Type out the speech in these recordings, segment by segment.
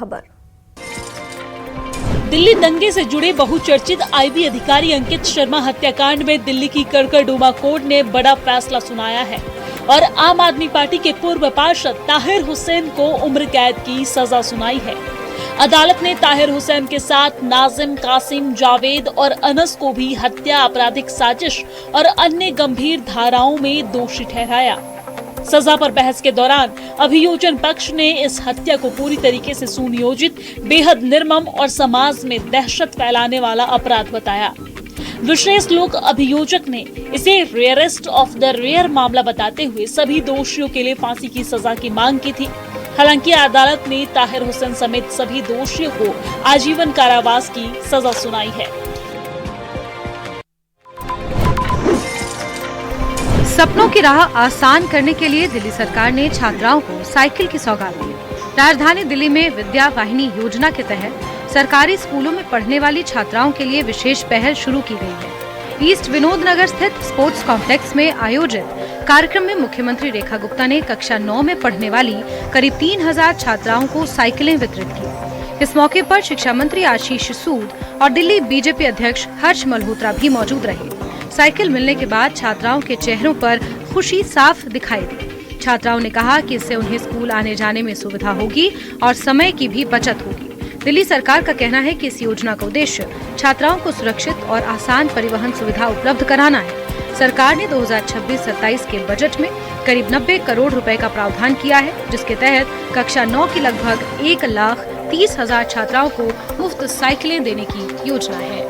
खबर। दिल्ली दंगे से जुड़े बहुचर्चित आईबी अधिकारी अंकित शर्मा हत्याकांड में दिल्ली की कड़कड़डूमा कोर्ट ने बड़ा फैसला सुनाया है और आम आदमी पार्टी के पूर्व पार्षद ताहिर हुसैन को उम्र कैद की सजा सुनाई है। अदालत ने ताहिर हुसैन के साथ नाजिम, कासिम, जावेद और अनस को भी हत्या, आपराधिक साजिश और अन्य गंभीर धाराओं में दोषी ठहराया। सजा पर बहस के दौरान अभियोजन पक्ष ने इस हत्या को पूरी तरीके से सुनियोजित, बेहद निर्मम और समाज में दहशत फैलाने वाला अपराध बताया। विशेष लोक अभियोजक ने इसे रेयरेस्ट ऑफ द रेयर मामला बताते हुए सभी दोषियों के लिए फांसी की सजा की मांग की थी। हालांकि अदालत ने ताहिर हुसैन समेत सभी दोषियों को आजीवन कारावास की सजा सुनाई है। सपनों की राह आसान करने के लिए दिल्ली सरकार ने छात्राओं को साइकिल की सौगात दी। राजधानी दिल्ली में विद्या वाहिनी योजना के तहत सरकारी स्कूलों में पढ़ने वाली छात्राओं के लिए विशेष पहल शुरू की गई है। ईस्ट विनोद नगर स्थित स्पोर्ट्स कॉम्प्लेक्स में आयोजित कार्यक्रम में मुख्यमंत्री रेखा गुप्ता ने कक्षा 9 में पढ़ने वाली करीब 3000 छात्राओं को साइकिलें वितरित की। इस मौके पर शिक्षा मंत्री आशीष सूद और दिल्ली बीजेपी अध्यक्ष हर्ष मल्होत्रा भी मौजूद रहे। साइकिल मिलने के बाद छात्राओं के चेहरों पर खुशी साफ दिखाई दी। छात्राओं ने कहा कि इससे उन्हें स्कूल आने जाने में सुविधा होगी और समय की भी बचत होगी। दिल्ली सरकार का कहना है कि इस योजना का उद्देश्य छात्राओं को सुरक्षित और आसान परिवहन सुविधा उपलब्ध कराना है। सरकार ने 2026-27 के बजट में करीब 90 करोड़ रुपए का प्रावधान किया है, जिसके तहत कक्षा 9 की लगभग 1,30,000 छात्राओं को मुफ्त साइकिलें देने की योजना है।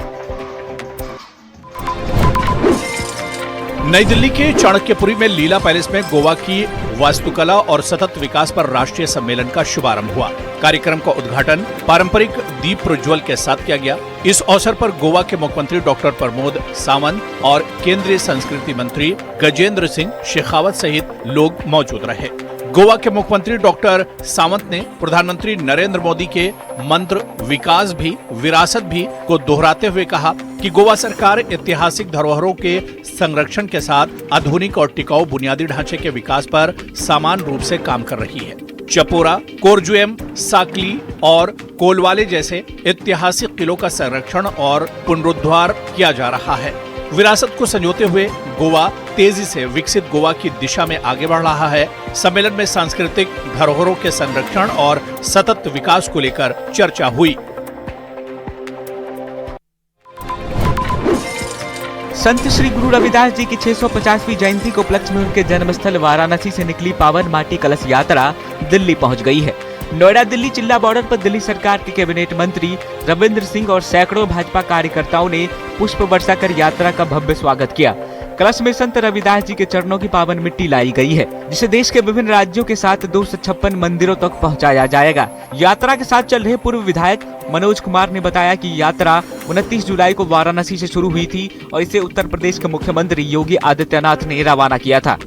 नई दिल्ली के चाणक्यपुरी में लीला पैलेस में गोवा की वास्तुकला और सतत विकास पर राष्ट्रीय सम्मेलन का शुभारंभ हुआ। कार्यक्रम का उद्घाटन पारंपरिक दीप प्रज्वल के साथ किया गया। इस अवसर पर गोवा के मुख्यमंत्री डॉक्टर प्रमोद सावंत और केंद्रीय संस्कृति मंत्री गजेंद्र सिंह शेखावत सहित लोग मौजूद रहे। गोवा के मुख्यमंत्री डॉक्टर सावंत ने प्रधानमंत्री नरेंद्र मोदी के मंत्र विकास भी विरासत भी को दोहराते हुए कहा कि गोवा सरकार ऐतिहासिक धरोहरों के संरक्षण के साथ आधुनिक और टिकाऊ बुनियादी ढांचे के विकास पर समान रूप से काम कर रही है। चपोरा, कोरजुएम, साकली और कोलवाले जैसे ऐतिहासिक किलों का संरक्षण और पुनरुद्धार किया जा रहा है। विरासत को संजोते हुए गोवा तेजी से विकसित गोवा की दिशा में आगे बढ़ रहा है। सम्मेलन में सांस्कृतिक धरोहरों के संरक्षण और सतत विकास को लेकर चर्चा हुई। संत श्री गुरु रविदास जी की 650वीं जयंती को उपलक्ष्य में उनके जन्मस्थल वाराणसी से निकली पावन माटी कलश यात्रा दिल्ली पहुंच गई है। नोएडा दिल्ली चिल्ला बॉर्डर पर दिल्ली सरकार के कैबिनेट मंत्री रविंद्र सिंह और सैकड़ों भाजपा कार्यकर्ताओं ने पुष्प वर्षा कर यात्रा का भव्य स्वागत किया। कलश में संत रविदास जी के चरणों की पावन मिट्टी लाई गई है, जिसे देश के विभिन्न राज्यों के साथ 256 मंदिरों तक पहुंचाया जाएगा। यात्रा के साथ चल रहे पूर्व विधायक मनोज कुमार ने बताया कि यात्रा 29 जुलाई को वाराणसी से शुरू हुई थी और इसे उत्तर प्रदेश के मुख्यमंत्री योगी आदित्यनाथ ने रवाना किया था।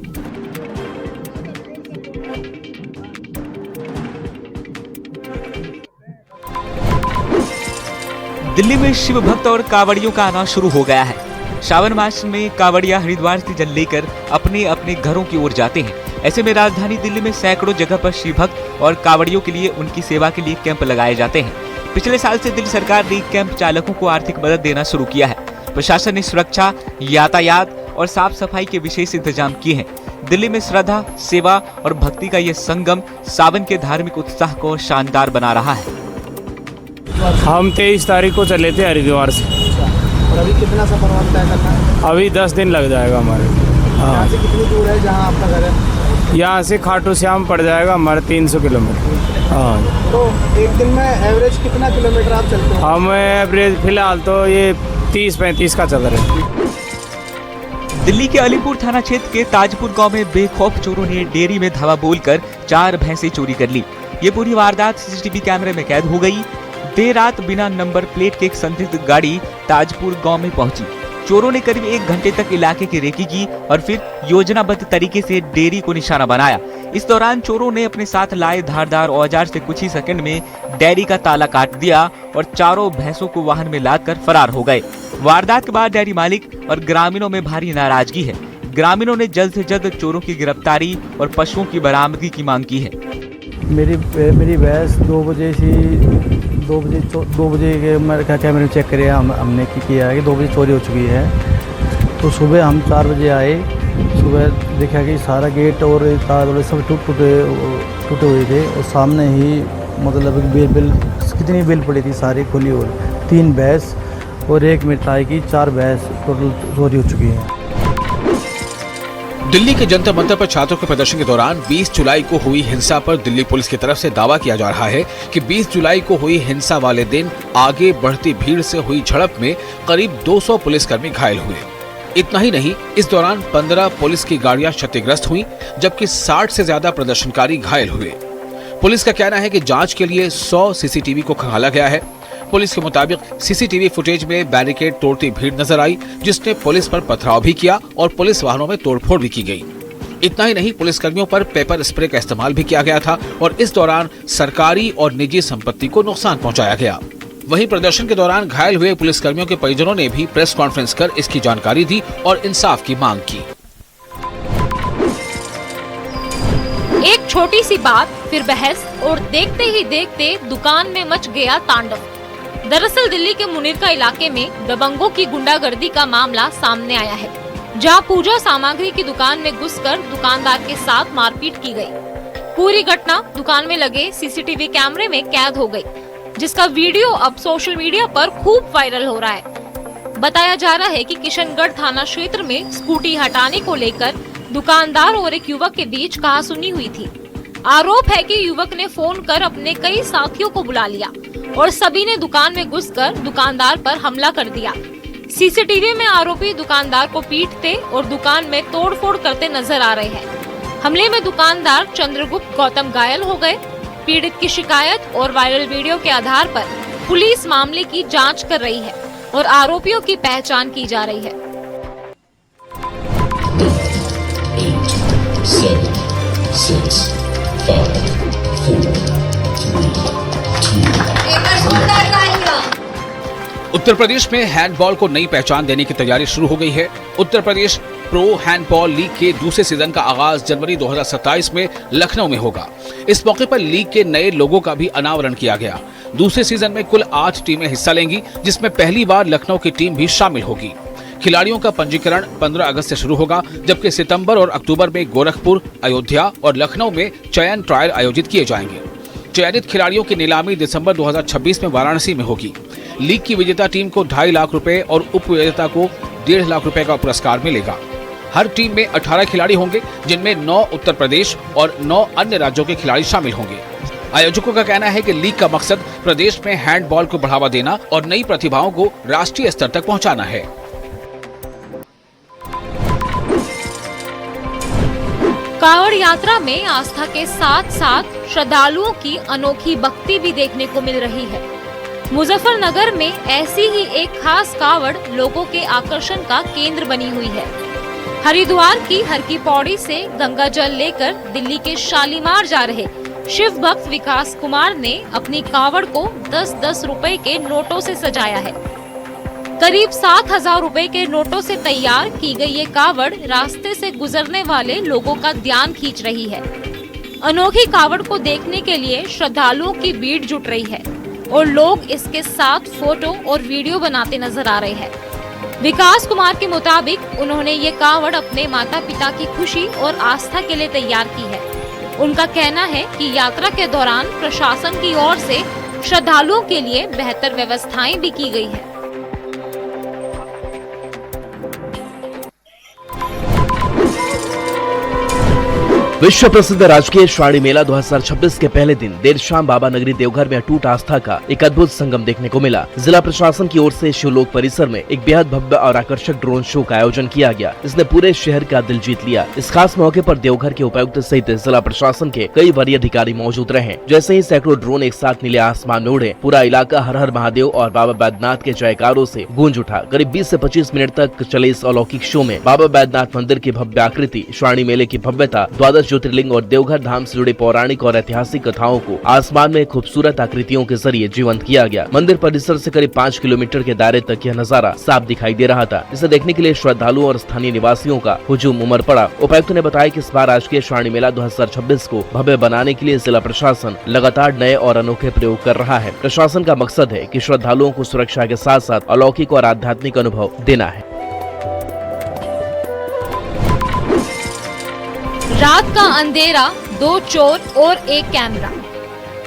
दिल्ली में शिव भक्त और कांवड़ियों का आना शुरू हो गया है। श्रावण मास में कांवड़िया हरिद्वार से जल लेकर अपने अपने घरों की ओर जाते हैं। ऐसे में राजधानी दिल्ली में सैकड़ों जगह पर शिव भक्त और कांवड़ियों के लिए उनकी सेवा के लिए कैंप लगाए जाते हैं। पिछले साल से दिल्ली सरकार ने कैंप चालकों को आर्थिक मदद देना शुरू किया है। प्रशासन ने सुरक्षा, यातायात और साफ सफाई के विशेष इंतजाम किए हैं। दिल्ली में श्रद्धा, सेवा और भक्ति का ये संगम सावन के धार्मिक उत्साह को शानदार बना रहा है। हम 23 तारीख को चले थे हरिद्वार से। और अभी कितना सफर और तय करना है? अभी 10 दिन लग जाएगा हमारे। यहाँ से कितनी दूर है जहाँ आपका घर है? यहाँ से खाटू श्याम पड़ जाएगा हमारे 300 किलोमीटर। हाँ, तो एक दिन में एवरेज कितना किलोमीटर आप चलते हो? हम एवरेज फिलहाल तो ये 30-35 का चल रहा है। दिल्ली के अलीपुर थाना क्षेत्र के ताजपुर गांव में बेखौफ चोरों ने डेयरी में धावा बोलकर 4 भैंसें चोरी कर ली। ये पूरी वारदात सीसीटीवी कैमरे में कैद हो गई। देर रात बिना नंबर प्लेट के एक संदिग्ध गाड़ी ताजपुर गांव में पहुंची। चोरों ने करीब 1 घंटे तक इलाके की रेकी की और फिर योजनाबद्ध तरीके से डेयरी को निशाना बनाया। इस दौरान चोरों ने अपने साथ लाए धारदार औजार से कुछ ही सेकंड में डेयरी का ताला काट दिया और चारों भैंसों को वाहन में लादकर फरार हो गए। वारदात के बाद डेयरी मालिक और ग्रामीणों में भारी नाराजगी है। ग्रामीणों ने जल्द से जल्द चोरों की गिरफ्तारी और पशुओं की बरामदगी की मांग की है। मेरी भैंस 2 बजे से 2 बजे के मेरे कैमरे में चेक करे हमने किया है कि 2 बजे चोरी हो चुकी है। तो सुबह हम 4 बजे आए, सुबह देखा कि सारा गेट और तार सब टूटे हुए थे और सामने ही मतलब बिल कितनी बिल पड़ी थी सारी खुली हुई, 3 भैंस और 1 मिठाई की 4 भैंस टोटल चोरी हो चुकी है। दिल्ली के जंतर मंतर पर छात्रों के प्रदर्शन के दौरान 20 जुलाई को हुई हिंसा पर दिल्ली पुलिस की तरफ से दावा किया जा रहा है कि 20 जुलाई को हुई हिंसा वाले दिन आगे बढ़ती भीड़ से हुई झड़प में करीब 200 पुलिसकर्मी घायल हुए। इतना ही नहीं, इस दौरान 15 पुलिस की गाड़ियां क्षतिग्रस्त हुई, जबकि 60 से ज्यादा प्रदर्शनकारी घायल हुए। पुलिस का कहना है कि जांच के लिए 100 सीसीटीवी को खंगाला गया है। पुलिस के मुताबिक सीसीटीवी फुटेज में बैरिकेड तोड़ती भीड़ नजर आई, जिसने पुलिस पर पथराव भी किया और पुलिस वाहनों में तोड़फोड़ भी की गई। इतना ही नहीं, पुलिसकर्मियों पर पेपर स्प्रे का इस्तेमाल भी किया गया था और इस दौरान सरकारी और निजी संपत्ति को नुकसान पहुंचाया गया। वहीं प्रदर्शन के दौरान घायल हुए पुलिसकर्मियों के परिजनों ने भी प्रेस कॉन्फ्रेंस कर इसकी जानकारी दी और इंसाफ की मांग की। एक छोटी सी बात, फिर बहस और देखते ही देखते दुकान में मच गया तांडव। दरअसल दिल्ली के मुनीरका इलाके में दबंगों की गुंडागर्दी का मामला सामने आया है, जहां पूजा सामग्री की दुकान में घुसकर दुकानदार के साथ मारपीट की गई। पूरी घटना दुकान में लगे सीसीटीवी कैमरे में कैद हो गई, जिसका वीडियो अब सोशल मीडिया पर खूब वायरल हो रहा है। बताया जा रहा है कि किशनगढ़ थाना क्षेत्र में स्कूटी हटाने को लेकर दुकानदार और एक युवक के बीच कहासुनी हुई थी। आरोप है कि युवक ने फोन कर अपने कई साथियों को बुला लिया और सभी ने दुकान में घुसकर दुकानदार पर हमला कर दिया। सीसीटीवी में आरोपी दुकानदार को पीटते और दुकान में तोड़फोड़ करते नजर आ रहे हैं। हमले में दुकानदार चंद्रगुप्त गौतम घायल हो गए। पीड़ित की शिकायत और वायरल वीडियो के आधार पर पुलिस मामले की जांच कर रही है और आरोपियों की पहचान की जा रही है। 7, 6, 5, 4, 3, 2, उत्तर प्रदेश में हैंडबॉल को नई पहचान देने की तैयारी शुरू हो गई है। Uttar Pradesh pro handball league के दूसरे सीजन का आगाज जनवरी 2027 में लखनऊ में होगा। इस मौके पर लीग के नए लोगों का भी अनावरण किया गया। दूसरे सीजन में कुल 8 टीमें हिस्सा लेंगी, जिसमें पहली बार लखनऊ की टीम भी शामिल होगी। खिलाड़ियों का पंजीकरण 15 अगस्त से शुरू होगा, जबकि सितंबर और अक्टूबर में गोरखपुर, अयोध्या और लखनऊ में चयन ट्रायल आयोजित किए जाएंगे। चयनित खिलाड़ियों की नीलामी दिसंबर 2026 में वाराणसी में होगी। लीग की विजेता टीम को 2.5 लाख रुपए और उप विजेता को 1.5 लाख रुपए का पुरस्कार मिलेगा। हर टीम में 18 खिलाड़ी होंगे, जिनमें 9 उत्तर प्रदेश और 9 अन्य राज्यों के खिलाड़ी शामिल होंगे। आयोजकों का कहना है कि लीग का मकसद प्रदेश में हैंडबॉल को बढ़ावा देना और नई प्रतिभाओं को राष्ट्रीय स्तर तक पहुंचाना है। कांवड़ यात्रा में आस्था के साथ साथ श्रद्धालुओं की अनोखी भक्ति भी देखने को मिल रही है। मुजफ्फरनगर में ऐसी ही एक खास कांवड़ लोगों के आकर्षण का केंद्र बनी हुई है। हरिद्वार की हर की पौड़ी से गंगा जल लेकर दिल्ली के शालीमार जा रहे शिव भक्त विकास कुमार ने अपनी कांवड़ को 10-10 रुपए के नोटों से सजाया है। करीब 7,000 रुपए के नोटों से तैयार की गई ये कावड़ रास्ते से गुजरने वाले लोगों का ध्यान खींच रही है। अनोखी कावड़ को देखने के लिए श्रद्धालुओं की भीड़ जुट रही है और लोग इसके साथ फोटो और वीडियो बनाते नजर आ रहे हैं। विकास कुमार के मुताबिक उन्होंने ये कावड़ अपने माता पिता की खुशी और आस्था के लिए तैयार की है। उनका कहना है कि यात्रा के दौरान प्रशासन की ओर से श्रद्धालुओं के लिए बेहतर व्यवस्थाएं भी की गई है। विश्व प्रसिद्ध राजकीय श्रावणी मेला 2026 के पहले दिन देर शाम बाबा नगरी देवघर में अटूट आस्था का एक अद्भुत संगम देखने को मिला। जिला प्रशासन की ओर से शिवलोक परिसर में एक बेहद भव्य और आकर्षक ड्रोन शो का आयोजन किया गया, जिसने पूरे शहर का दिल जीत लिया। इस खास मौके पर देवघर के उपायुक्त सहित जिला प्रशासन के कई वरीय अधिकारी मौजूद रहे। जैसे ही सैकड़ों ड्रोन एक साथ नीले आसमान में उड़े, पूरा इलाका हर हर महादेव और बाबा बैद्यनाथ के जयकारों से गूंज उठा। करीब 20 से 25 मिनट तक चले इस अलौकिक शो में बाबा बैद्यनाथ मंदिर की भव्य आकृति, श्रावणी मेले की भव्यता, द्वादश ज्योतिर्लिंग और देवघर धाम से जुड़े पौराणिक और ऐतिहासिक कथाओं को आसमान में खूबसूरत आकृतियों के जरिए जीवंत किया गया। मंदिर परिसर से करीब 5 किलोमीटर के दायरे तक यह नजारा साफ दिखाई दे रहा था। इसे देखने के लिए श्रद्धालुओं और स्थानीय निवासियों का हुजूम उमड़ पड़ा। उपायुक्त ने बताया कि इस बार राजकीय श्रावणी मेला 2026 को भव्य बनाने के लिए जिला प्रशासन लगातार नए और अनोखे प्रयोग कर रहा है। प्रशासन का मकसद है कि श्रद्धालुओं को सुरक्षा के साथ साथ अलौकिक और आध्यात्मिक अनुभव देना है। रात का अंधेरा, 2 चोर और 1 कैमरा।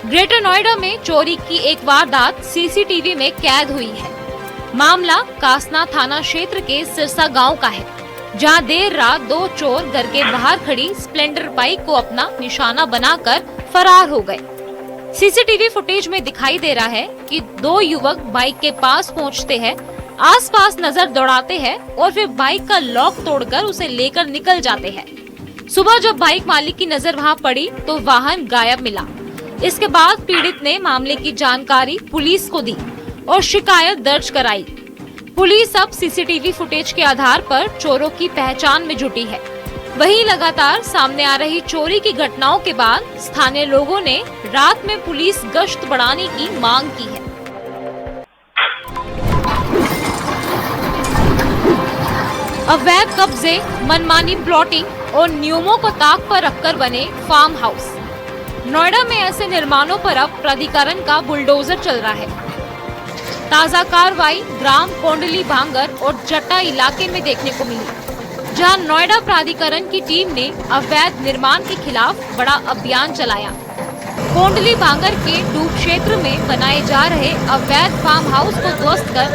ग्रेटर नोएडा में चोरी की एक वारदात सीसीटीवी में कैद हुई है। मामला कासना थाना क्षेत्र के सिरसा गांव का है, जहां देर रात 2 चोर घर के बाहर खड़ी स्प्लेंडर बाइक को अपना निशाना बनाकर फरार हो गए। सीसीटीवी फुटेज में दिखाई दे रहा है कि 2 युवक बाइक के पास पहुंचते हैं, आसपास नजर दौड़ाते हैं और फिर बाइक का लॉक तोड़कर उसे लेकर निकल जाते हैं। सुबह जब बाइक मालिक की नजर वहां पड़ी तो वाहन गायब मिला। इसके बाद पीड़ित ने मामले की जानकारी पुलिस को दी और शिकायत दर्ज कराई। पुलिस अब सीसीटीवी फुटेज के आधार पर चोरों की पहचान में जुटी है। वहीं लगातार सामने आ रही चोरी की घटनाओं के बाद स्थानीय लोगों ने रात में पुलिस गश्त बढ़ाने की मांग की है। अवैध कब्जे, मनमानी प्लॉटिंग और नियमों को ताक पर रखकर बने फार्म हाउस। नोएडा में ऐसे निर्माणों पर अब प्राधिकरण का बुलडोजर चल रहा है। ताजा कार्रवाई ग्राम कोंडली भांगर और जट्टा इलाके में देखने को मिली, जहां नोएडा प्राधिकरण की टीम ने अवैध निर्माण के खिलाफ बड़ा अभियान चलाया। कोंडली भांगर के डूब क्षेत्र में बनाए जा रहे अवैध फार्म हाउस को ध्वस्त कर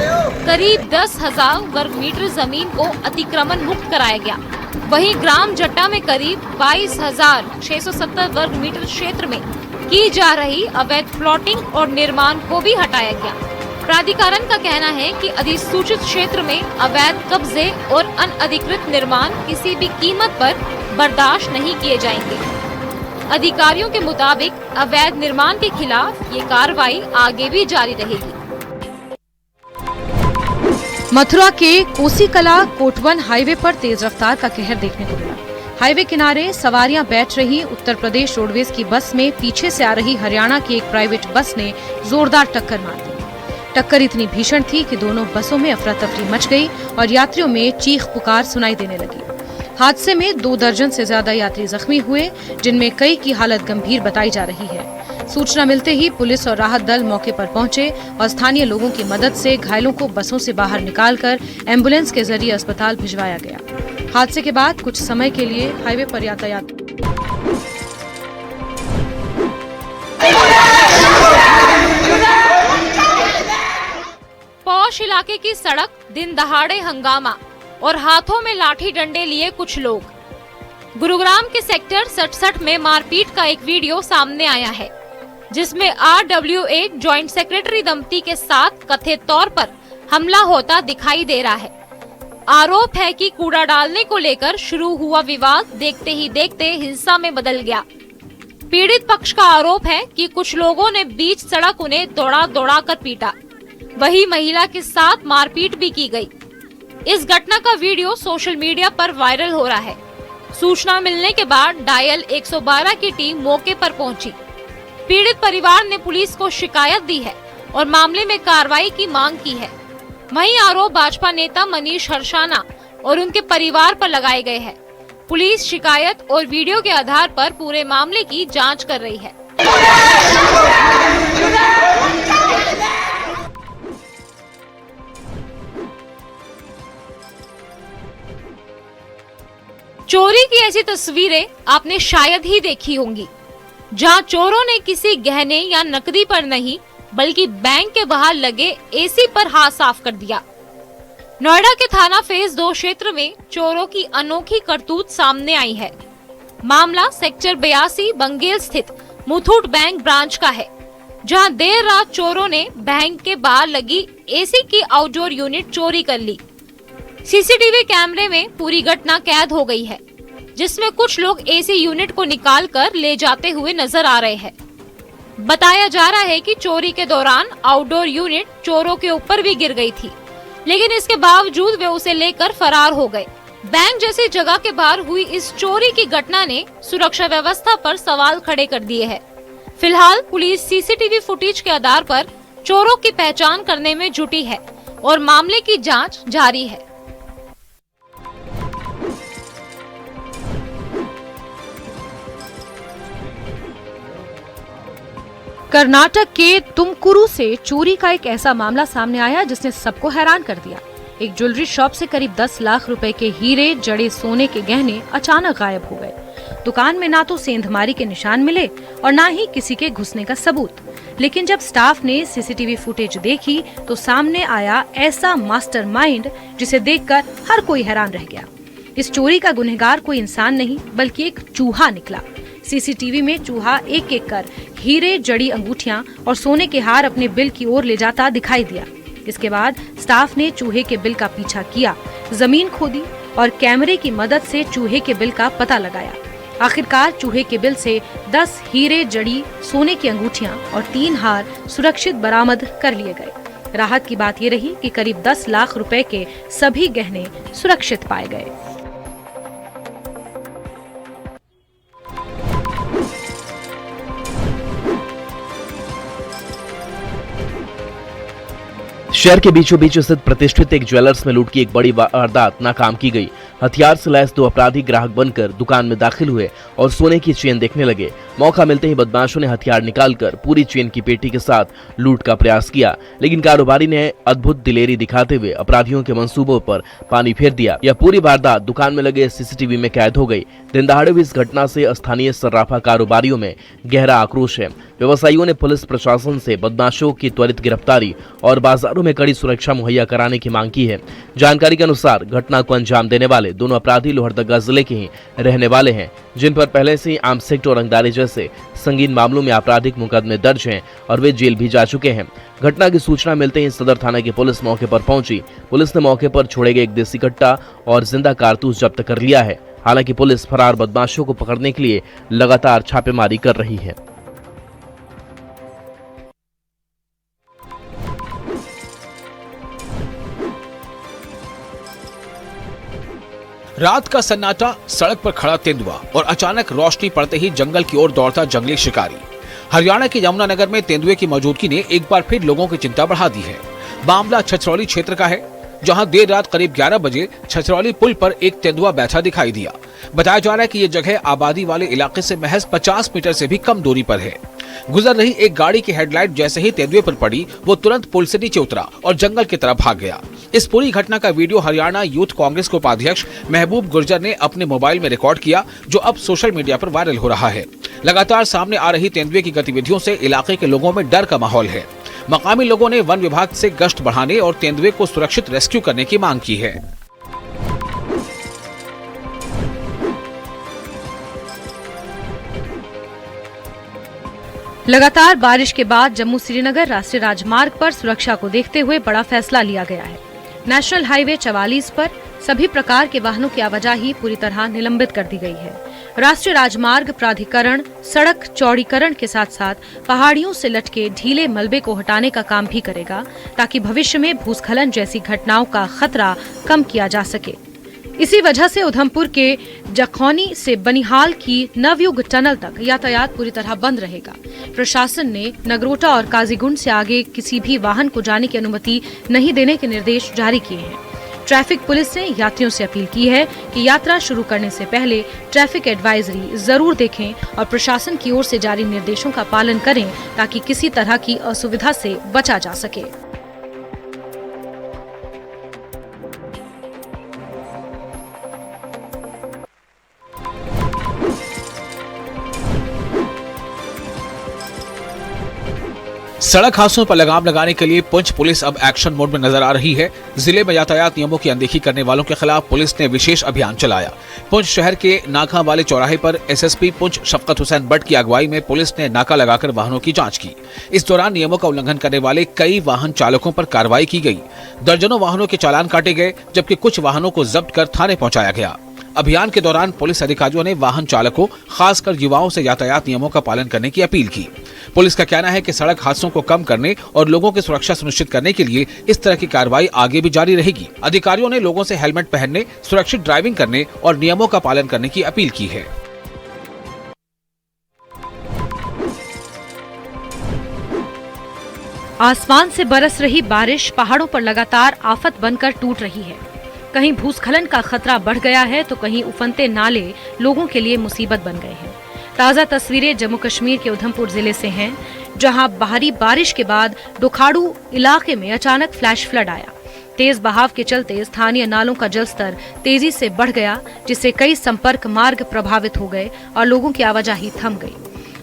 करीब 10,000 वर्ग मीटर जमीन को अतिक्रमण मुक्त कराया गया। वहीं ग्राम जट्टा में करीब 22,670 वर्ग मीटर क्षेत्र में की जा रही अवैध प्लॉटिंग और निर्माण को भी हटाया गया। प्राधिकरण का कहना है कि अधिसूचित क्षेत्र में अवैध कब्जे और अनअधिकृत निर्माण किसी भी कीमत पर बर्दाश्त नहीं किए जाएंगे। अधिकारियों के मुताबिक अवैध निर्माण के खिलाफ ये कार्रवाई आगे भी जारी रहेगी। मथुरा के कोसीकला कोटवन हाईवे पर तेज रफ्तार का कहर देखने को मिला। हाईवे किनारे सवारियां बैठ रही उत्तर प्रदेश रोडवेज की बस में पीछे से आ रही हरियाणा की एक प्राइवेट बस ने जोरदार टक्कर मार दी। टक्कर इतनी भीषण थी कि दोनों बसों में अफरा तफरी मच गई और यात्रियों में चीख पुकार सुनाई देने लगी। हादसे में 2 दर्जन से ज्यादा यात्री जख्मी हुए, जिनमें कई की हालत गंभीर बताई जा रही है। सूचना मिलते ही पुलिस और राहत दल मौके पर पहुंचे और स्थानीय लोगों की मदद से घायलों को बसों से बाहर निकालकर एम्बुलेंस के जरिए अस्पताल भिजवाया गया। हादसे के बाद कुछ समय के लिए हाईवे पर यातायात पौष इलाके की सड़क, दिन दहाड़े हंगामा और हाथों में लाठी डंडे लिए कुछ लोग। गुरुग्राम के सेक्टर 67 में मारपीट का एक वीडियो सामने आया है, जिसमें RWA जॉइंट सेक्रेटरी दंपति के साथ कथित तौर पर हमला होता दिखाई दे रहा है। आरोप है कि कूड़ा डालने को लेकर शुरू हुआ विवाद देखते ही देखते हिंसा में बदल गया। पीड़ित पक्ष का आरोप है कि कुछ लोगों ने बीच सड़क उन्हें दौड़ा कर पीटा। वही महिला के साथ मारपीट भी की गई। इस घटना का वीडियो सोशल मीडिया पर वायरल हो रहा है। सूचना मिलने के बाद डायल 112 की टीम मौके पर पहुंची। पीड़ित परिवार ने पुलिस को शिकायत दी है और मामले में कार्रवाई की मांग की है। वहीं आरोप भाजपा नेता मनीष हर्षाना और उनके परिवार पर लगाए गए हैं। पुलिस शिकायत और वीडियो के आधार पर पूरे मामले की जांच कर रही है। चोरी की ऐसी तस्वीरें आपने शायद ही देखी होंगी, जहां चोरों ने किसी गहने या नकदी पर नहीं बल्कि बैंक के बाहर लगे एसी पर हाथ साफ कर दिया। नोएडा के थाना फेज 2 क्षेत्र में चोरों की अनोखी करतूत सामने आई है। मामला सेक्टर 82 बंगेल स्थित मुथूट बैंक ब्रांच का है, जहां देर रात चोरों ने बैंक के बाहर लगी एसी की आउटडोर यूनिट चोरी कर ली। सीसीटीवी कैमरे में पूरी घटना कैद हो गई है, जिसमें कुछ लोग एसी यूनिट को निकालकर ले जाते हुए नजर आ रहे हैं। बताया जा रहा है कि चोरी के दौरान आउटडोर यूनिट चोरों के ऊपर भी गिर गई थी, लेकिन इसके बावजूद वे उसे लेकर फरार हो गए। बैंक जैसी जगह के बाहर हुई इस चोरी की घटना ने सुरक्षा व्यवस्था पर सवाल खड़े कर दिए हैं। फिलहाल पुलिस सीसीटीवी फुटेज के आधार पर चोरों की पहचान करने में जुटी है और मामले की जांच जारी है। कर्नाटक के तुमकुरू से चोरी का एक ऐसा मामला सामने आया जिसने सबको हैरान कर दिया। एक ज्वेलरी शॉप से करीब 10 लाख रुपए के हीरे जड़े सोने के गहने अचानक गायब हो गए। दुकान में ना तो सेंधमारी के निशान मिले और ना ही किसी के घुसने का सबूत। लेकिन जब स्टाफ ने सीसीटीवी फुटेज देखी तो सामने आया ऐसा मास्टरमाइंड जिसे देखकर हर कोई हैरान रह गया। इस चोरी का गुनहगार कोई इंसान नहीं बल्कि एक चूहा निकला। सीसीटीवी में चूहा एक एक कर हीरे जड़ी अंगूठियां और सोने के हार अपने बिल की ओर ले जाता दिखाई दिया। इसके बाद स्टाफ ने चूहे के बिल का पीछा किया, जमीन खोदी और कैमरे की मदद से चूहे के बिल का पता लगाया। आखिरकार चूहे के बिल से 10 हीरे जड़ी सोने की अंगूठियां और 3 हार सुरक्षित बरामद कर लिए गए। राहत की बात ये रही कि करीब 10 लाख रुपए के सभी गहने सुरक्षित पाए गए। शहर के बीचों बीच स्थित प्रतिष्ठित एक ज्वेलर्स में लूट की एक बड़ी वारदात नाकाम की गई। हथियार से लैस 2 अपराधी ग्राहक बनकर दुकान में दाखिल हुए और सोने की चेन देखने लगे। मौका मिलते ही बदमाशों ने हथियार निकालकर पूरी चेन की पेटी के साथ लूट का प्रयास किया, लेकिन कारोबारी ने अद्भुत दिलेरी दिखाते हुए अपराधियों के मंसूबों पर पानी फेर दिया। यह पूरी वारदात दुकान में लगे सीसीटीवी में कैद हो गई। दिन दहाड़े हुई इस घटना से स्थानीय सर्राफा कारोबारियों में गहरा आक्रोश है। व्यवसायियों ने पुलिस प्रशासन से बदमाशों की त्वरित गिरफ्तारी और बाजारों में कड़ी सुरक्षा मुहैया कराने की मांग की है। जानकारी के अनुसार घटना को अंजाम देने वाले दोनों अपराधी लोहरदगा जिले के ही रहने वाले हैं, जिन पर पहले से ही आर्म्स एक्ट और रंगदारी जैसे संगीन मामलों में आपराधिक मुकदमे दर्ज हैं और वे जेल भी जा चुके हैं। घटना की सूचना मिलते ही सदर थाना की पुलिस मौके पर पहुंची। पुलिस ने मौके पर छोड़े गए एक देसी कट्टा और जिंदा कारतूस जब्त कर लिया है। हालांकि पुलिस फरार बदमाशों को पकड़ने के लिए लगातार छापेमारी कर रही है। रात का सन्नाटा, सड़क पर खड़ा तेंदुआ और अचानक रोशनी पड़ते ही जंगल की ओर दौड़ता जंगली शिकारी। हरियाणा के यमुनानगर में तेंदुए की मौजूदगी ने एक बार फिर लोगों की चिंता बढ़ा दी है। मामला छछरौली क्षेत्र का है, जहां देर रात करीब 11 बजे छछरौली पुल पर एक तेंदुआ बैठा दिखाई दिया। बताया जा रहा है कि ये जगह आबादी वाले इलाके से महज 50 मीटर से भी कम दूरी पर है। गुजर रही एक गाड़ी की हेडलाइट जैसे ही तेंदुए पर पड़ी, वो तुरंत पुल से नीचे उतरा और जंगल की तरफ भाग गया। इस पूरी घटना का वीडियो हरियाणा यूथ कांग्रेस के उपाध्यक्ष महबूब गुर्जर ने अपने मोबाइल में रिकॉर्ड किया, जो अब सोशल मीडिया पर वायरल हो रहा है। लगातार सामने आ रही तेंदुए की गतिविधियों से इलाके के लोगों में डर का माहौल है। मकामी लोगों ने वन विभाग से गश्त बढ़ाने और तेंदुए को सुरक्षित रेस्क्यू करने की मांग की है। लगातार बारिश के बाद जम्मू श्रीनगर राष्ट्रीय राजमार्ग पर सुरक्षा को देखते हुए बड़ा फैसला लिया गया है। नेशनल हाईवे 44 पर सभी प्रकार के वाहनों की आवाजाही पूरी तरह निलंबित कर दी गई है। राष्ट्रीय राजमार्ग प्राधिकरण सड़क चौड़ीकरण के साथ साथ पहाड़ियों से लटके ढीले मलबे को हटाने का काम भी करेगा, ताकि भविष्य में भूस्खलन जैसी घटनाओं का खतरा कम किया जा सके। इसी वजह से उधमपुर के जखौनी से बनिहाल की नवयुग टनल तक यातायात पूरी तरह बंद रहेगा। प्रशासन ने नगरोटा और काजीगुंड से आगे किसी भी वाहन को जाने की अनुमति नहीं देने के निर्देश जारी किए हैं। ट्रैफिक पुलिस ने यात्रियों से अपील की है कि यात्रा शुरू करने से पहले ट्रैफिक एडवाइजरी जरूर देखें और प्रशासन की ओर से जारी निर्देशों का पालन करें, ताकि किसी तरह की असुविधा से बचा जा सके। सड़क हादसों पर लगाम लगाने के लिए पुंछ पुलिस अब एक्शन मोड में नजर आ रही है। जिले में यातायात नियमों की अनदेखी करने वालों के खिलाफ पुलिस ने विशेष अभियान चलाया। पुंछ शहर के नाका वाले चौराहे पर SSP Poonch Shafqat Hussain but की अगुवाई में पुलिस ने नाका लगाकर वाहनों की जांच की। इस दौरान नियमों का उल्लंघन करने वाले कई वाहन चालकों पर कार्रवाई की गई। दर्जनों वाहनों के चालान काटे गए, जबकि कुछ वाहनों को जब्त कर थाने पहुंचाया गया। अभियान के दौरान पुलिस अधिकारियों ने वाहन चालकों, खासकर युवाओं से यातायात नियमों का पालन करने की अपील की। पुलिस का कहना है कि सड़क हादसों को कम करने और लोगों की सुरक्षा सुनिश्चित करने के लिए इस तरह की कार्रवाई आगे भी जारी रहेगी। अधिकारियों ने लोगों से हेलमेट पहनने, सुरक्षित ड्राइविंग करने और नियमों का पालन करने की अपील की है। आसमान से बरस रही बारिश पहाड़ों पर लगातार आफत बनकर टूट रही है। कहीं भूस्खलन का खतरा बढ़ गया है तो कहीं उफनते नाले लोगों के लिए मुसीबत बन गए हैं। ताजा तस्वीरें जम्मू कश्मीर के उधमपुर जिले से हैं, जहां भारी बारिश के बाद डोखाड़ू इलाके में अचानक फ्लैश फ्लड आया। तेज बहाव के चलते स्थानीय नालों का जलस्तर तेजी से बढ़ गया, जिससे कई संपर्क मार्ग प्रभावित हो गए और लोगों की आवाजाही थम गई।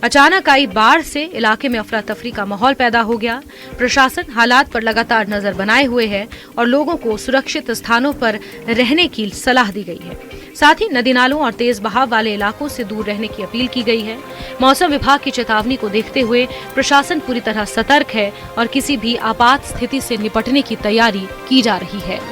अचानक आई बाढ़ से इलाके में अफरा तफरी का माहौल पैदा हो गया। प्रशासन हालात पर लगातार नजर बनाए हुए है और लोगों को सुरक्षित स्थानों पर रहने की सलाह दी गई है। साथ ही नदी नालों और तेज बहाव वाले इलाकों से दूर रहने की अपील की गई है। मौसम विभाग की चेतावनी को देखते हुए प्रशासन पूरी तरह सतर्क है और किसी भी आपात स्थिति से निपटने की तैयारी की जा रही है।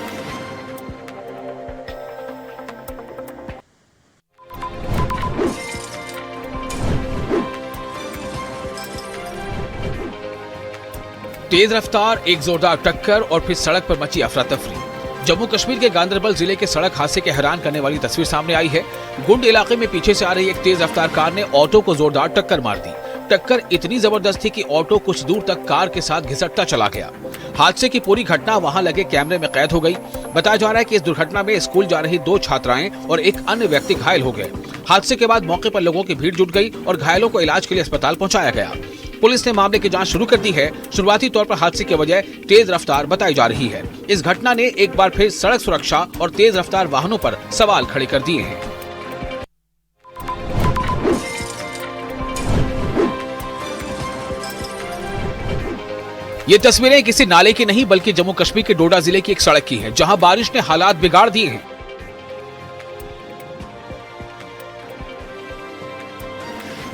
तेज रफ्तार, एक जोरदार टक्कर और फिर सड़क पर मची अफरा तफरी। जम्मू कश्मीर के गांदरबल जिले के सड़क हादसे के हैरान करने वाली तस्वीर सामने आई है। गुंड इलाके में पीछे से आ रही एक तेज रफ्तार कार ने ऑटो को जोरदार टक्कर मार दी। टक्कर इतनी जबरदस्त थी कि ऑटो कुछ दूर तक कार के साथ घिसटता चला गया। हादसे की पूरी घटना वहां लगे कैमरे में कैद हो गई। बताया जा रहा है कि इस दुर्घटना में स्कूल जा रही 2 छात्राएं और एक अन्य व्यक्ति घायल हो गए। हादसे के बाद मौके पर लोगों की भीड़ जुट गई और घायलों को इलाज के लिए अस्पताल पहुंचाया गया। पुलिस ने मामले की जांच शुरू कर दी है। शुरुआती तौर पर हादसे की वजह तेज रफ्तार बताई जा रही है। इस घटना ने एक बार फिर सड़क सुरक्षा और तेज रफ्तार वाहनों पर सवाल खड़े कर दिए हैं। ये तस्वीरें किसी नाले की नहीं बल्कि जम्मू कश्मीर के डोडा जिले की एक सड़क की है, जहां बारिश ने हालात बिगाड़ दिए हैं।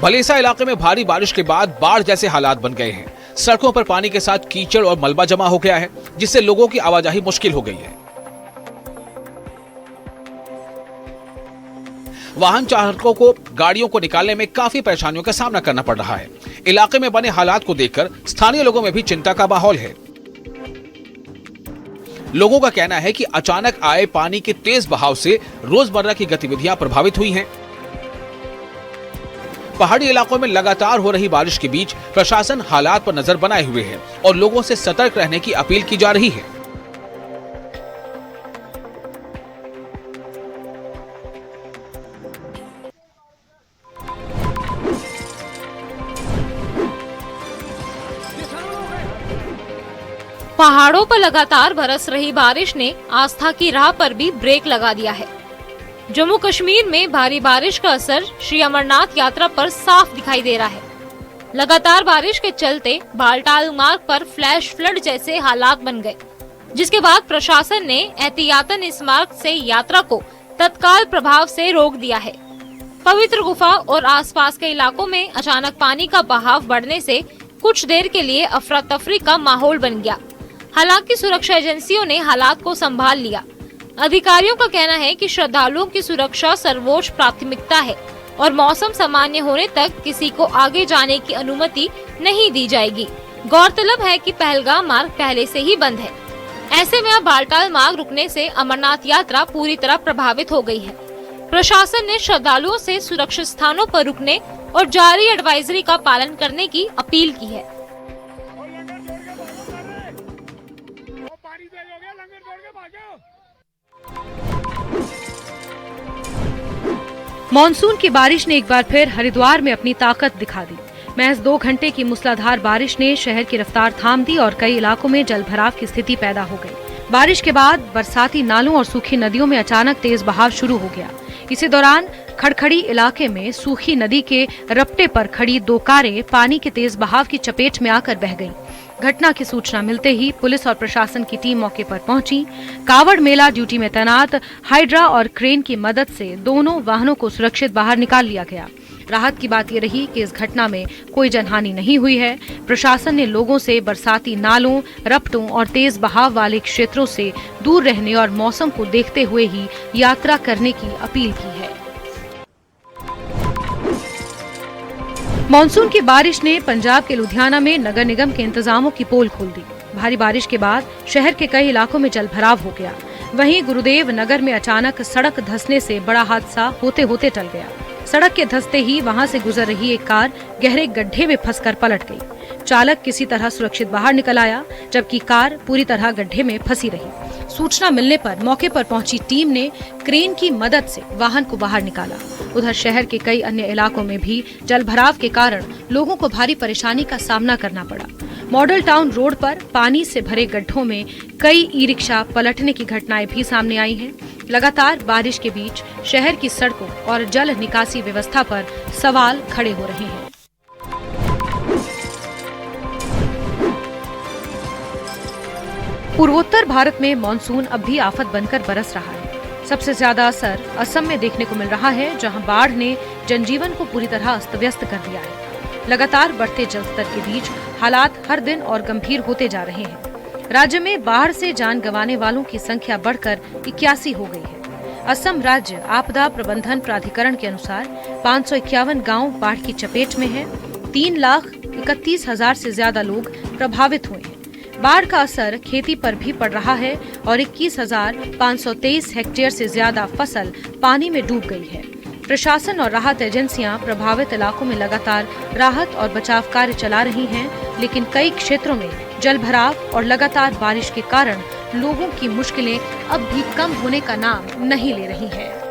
भलेसा इलाके में भारी बारिश के बाद बाढ़ जैसे हालात बन गए हैं। सड़कों पर पानी के साथ कीचड़ और मलबा जमा हो गया है, जिससे लोगों की आवाजाही मुश्किल हो गई है। वाहन चालकों को गाड़ियों को निकालने में काफी परेशानियों का सामना करना पड़ रहा है। इलाके में बने हालात को देखकर स्थानीय लोगों में भी चिंता का माहौल है। लोगों का कहना है कि अचानक आए पानी के तेज बहाव से रोजमर्रा की गतिविधियां प्रभावित हुई हैं। पहाड़ी इलाकों में लगातार हो रही बारिश के बीच प्रशासन हालात पर नजर बनाए हुए है और लोगों से सतर्क रहने की अपील की जा रही है। पहाड़ों पर लगातार बरस रही बारिश ने आस्था की राह पर भी ब्रेक लगा दिया है। जम्मू कश्मीर में भारी बारिश का असर श्री अमरनाथ यात्रा पर साफ दिखाई दे रहा है। लगातार बारिश के चलते बालटाल मार्ग पर फ्लैश फ्लड जैसे हालात बन गए, जिसके बाद प्रशासन ने एहतियातन इस मार्ग से यात्रा को तत्काल प्रभाव से रोक दिया है। पवित्र गुफा और आसपास के इलाकों में अचानक पानी का बहाव बढ़ने से कुछ देर के लिए अफरा तफरी का माहौल बन गया। हालांकि सुरक्षा एजेंसियों ने हालात को संभाल लिया। अधिकारियों का कहना है कि श्रद्धालुओं की सुरक्षा सर्वोच्च प्राथमिकता है और मौसम सामान्य होने तक किसी को आगे जाने की अनुमति नहीं दी जाएगी। गौरतलब है कि पहलगाम मार्ग पहले से ही बंद है। ऐसे में अब बालटाल मार्ग रुकने से अमरनाथ यात्रा पूरी तरह प्रभावित हो गई है। प्रशासन ने श्रद्धालुओं से सुरक्षित स्थानों पर रुकने और जारी एडवाइजरी का पालन करने की अपील की है। मॉनसून की बारिश ने एक बार फिर हरिद्वार में अपनी ताकत दिखा दी। महज 2 घंटे की मूसलाधार बारिश ने शहर की रफ्तार थाम दी और कई इलाकों में जलभराव की स्थिति पैदा हो गई। बारिश के बाद बरसाती नालों और सूखी नदियों में अचानक तेज बहाव शुरू हो गया। इसी दौरान खड़खड़ी इलाके में सूखी नदी के रपटे पर खड़ी 2 कारें पानी के तेज बहाव की चपेट में आकर बह गईं। घटना की सूचना मिलते ही पुलिस और प्रशासन की टीम मौके पर पहुंची। कावड़ मेला ड्यूटी में तैनात हाइड्रा और क्रेन की मदद से दोनों वाहनों को सुरक्षित बाहर निकाल लिया गया। राहत की बात ये रही कि इस घटना में कोई जनहानि नहीं हुई है। प्रशासन ने लोगों से बरसाती नालों, रपटों और तेज बहाव वाले क्षेत्रों से दूर रहने और मौसम को देखते हुए ही यात्रा करने की अपील की है। मॉनसून की बारिश ने पंजाब के लुधियाना में नगर निगम के इंतजामों की पोल खोल दी। भारी बारिश के बाद शहर के कई इलाकों में जलभराव हो गया। वहीं गुरुदेव नगर में अचानक सड़क धंसने से बड़ा हादसा होते होते टल गया। सड़क के धंसते ही वहां से गुजर रही एक कार गहरे गड्ढे में फंसकर पलट गई। चालक किसी तरह सुरक्षित बाहर निकल आया, जबकि कार पूरी तरह गड्ढे में फंसी रही। सूचना मिलने पर मौके पर पहुंची टीम ने क्रेन की मदद से वाहन को बाहर निकाला। उधर शहर के कई अन्य इलाकों में भी जलभराव के कारण लोगों को भारी परेशानी का सामना करना पड़ा। मॉडल टाउन रोड पर पानी से भरे गड्ढों में कई ई रिक्शा पलटने की घटनाएं भी सामने आई हैं। लगातार बारिश के बीच शहर की सड़कों और जल निकासी व्यवस्था पर सवाल खड़े हो रहे हैं। पूर्वोत्तर भारत में मॉनसून अब भी आफत बनकर बरस रहा है। सबसे ज्यादा असर असम में देखने को मिल रहा है, जहां बाढ़ ने जनजीवन को पूरी तरह अस्त व्यस्त कर दिया है। लगातार बढ़ते जलस्तर के बीच हालात हर दिन और गंभीर होते जा रहे हैं। राज्य में बाढ़ से जान गंवाने वालों की संख्या बढ़कर 81 हो गई है। असम राज्य आपदा प्रबंधन प्राधिकरण के अनुसार 551 गांव बाढ़ की चपेट में हैं। 3,31,000 से ज्यादा लोग प्रभावित हुए हैं। बाढ़ का असर खेती पर भी पड़ रहा है और 21,523 हेक्टेयर से ज्यादा फसल पानी में डूब गई है। प्रशासन और राहत एजेंसियां प्रभावित इलाकों में लगातार राहत और बचाव कार्य चला रही हैं, लेकिन कई क्षेत्रों में जलभराव और लगातार बारिश के कारण लोगों की मुश्किलें अब भी कम होने का नाम नहीं ले रही हैं।